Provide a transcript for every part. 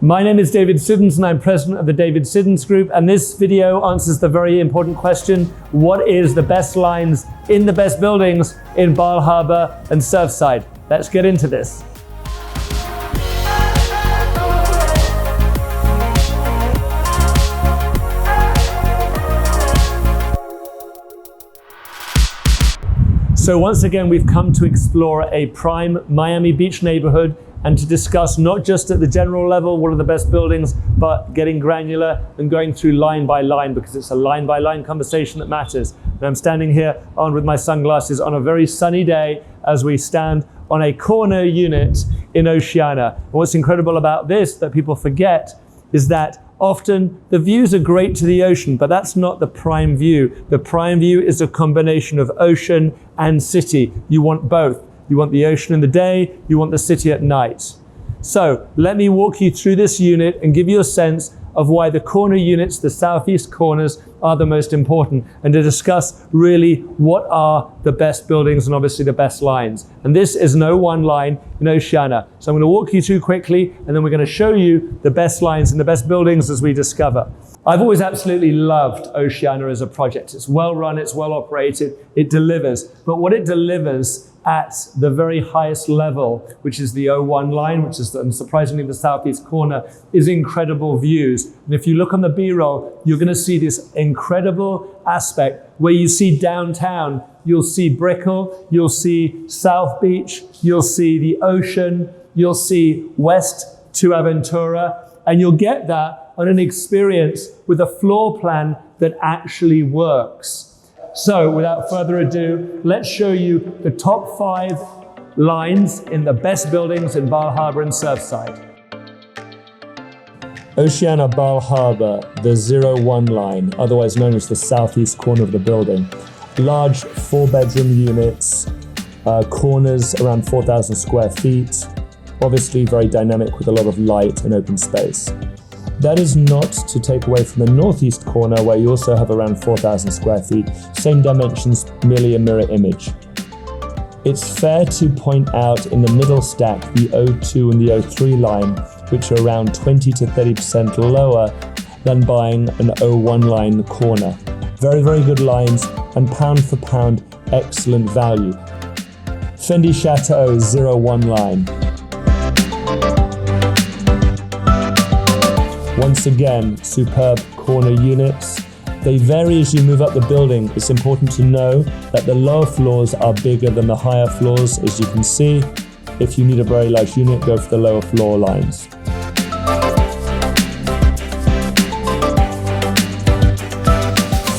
My name is David Siddons and I'm president of the David Siddons Group, and this video answers the very important question: what is the best lines in the best buildings in Bal Harbour and Surfside? Let's get into this. So once again, we've come to explore a prime Miami Beach neighborhood and to discuss not just at the general level what are the best buildings, but getting granular and going through line by line, because it's a line by line conversation that matters. And I'm standing here armed with my sunglasses on a very sunny day as we stand on a corner unit in Oceana. And what's incredible about this that people forget is that often the views are great to the ocean, but that's not the prime view. The prime view is a combination of ocean and city. You want both. You want the ocean in the day, you want the city at night. So let me walk you through this unit and give you a sense of why the corner units, the southeast corners, are the most important, and to discuss really what are the best buildings and obviously the best lines. And this is no one line in Oceana. So I'm going to walk you through quickly, and then we're going to show you the best lines and the best buildings as we discover. I've always absolutely loved Oceana as a project. It's well run, it's well operated, it delivers. But what it delivers at the very highest level, which is the 01 line, which is surprisingly the southeast corner, is incredible views. And if you look on the B-roll, you're going to see this incredible aspect where you see downtown, you'll see Brickell, you'll see South Beach, you'll see the ocean, you'll see west to Aventura, and you'll get that on an experience with a floor plan that actually works. So without further ado, let's show you the top 5 lines in the best buildings in Bal Harbour and Surfside. Oceana Bal Harbour, the 01 line, otherwise known as the southeast corner of the building. Large 4-bedroom units, corners around 4,000 square feet, obviously very dynamic with a lot of light and open space. That is not to take away from the northeast corner, where you also have around 4,000 square feet, same dimensions, merely a mirror image. It's fair to point out in the middle stack the 02 and the 03 line, which are around 20 to 30% lower than buying an 01 line corner. Very, very good lines, and pound for pound, excellent value. Fendi Chateau 01 line. Once again, superb corner units. They vary as you move up the building. It's important to know that the lower floors are bigger than the higher floors, as you can see. If you need a very large unit, go for the lower floor lines.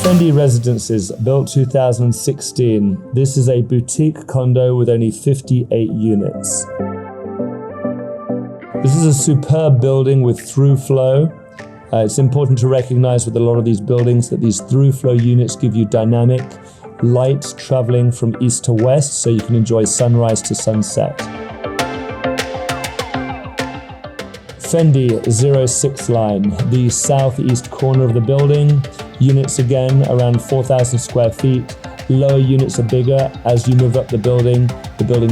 Fendi Residences, built 2016. This is a boutique condo with only 58 units. This is a superb building with through flow. It's important to recognize with a lot of these buildings that these through flow units give you dynamic light traveling from east to west, so you can enjoy sunrise to sunset. Fendi 06 line, the southeast corner of the building. Units again around 4,000 square feet. Lower units are bigger. As you move up the building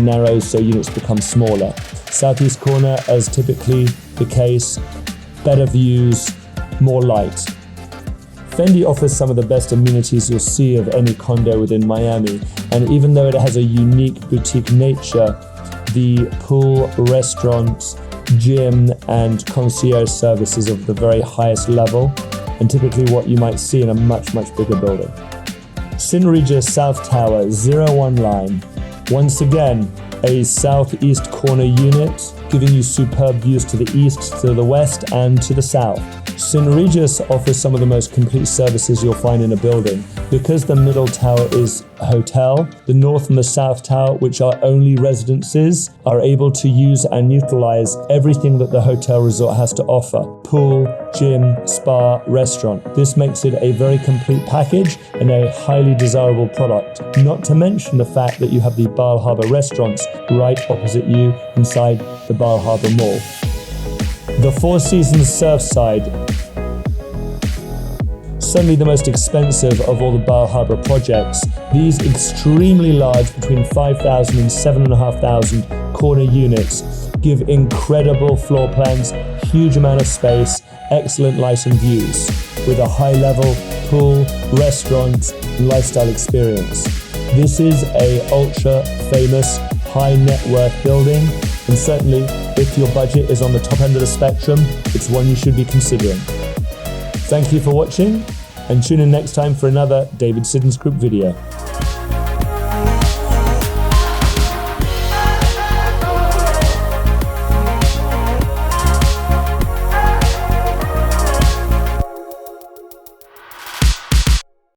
narrows, so units become smaller. Southeast corner, as typically the case, better views, more light. Fendi offers some of the best amenities you'll see of any condo within Miami, and even though it has a unique boutique nature, the pool, restaurant, gym, and concierge services of the very highest level, and typically what you might see in a much, much bigger building. Cineregis South Tower 01 line. Once again, a southeast corner unit, giving you superb views to the east, to the west, and to the south. Cineregis offers some of the most complete services you'll find in a building. Because the middle tower is a hotel, the north and the south tower, which are only residences, are able to use and utilize everything that the hotel resort has to offer. Pool, gym, spa, restaurant. This makes it a very complete package and a highly desirable product. Not to mention the fact that you have the Bal Harbour restaurants right opposite you inside the Bal Harbour Mall. The Four Seasons Surfside, certainly the most expensive of all the Bal Harbour projects. These extremely large, between 5,000 and 7,500 corner units, give incredible floor plans, huge amount of space, excellent light and views, with a high-level pool, restaurant, and lifestyle experience. This is a ultra-famous, high-net-worth building, and certainly, if your budget is on the top end of the spectrum, it's one you should be considering. Thank you for watching, and tune in next time for another David Siddons Group video.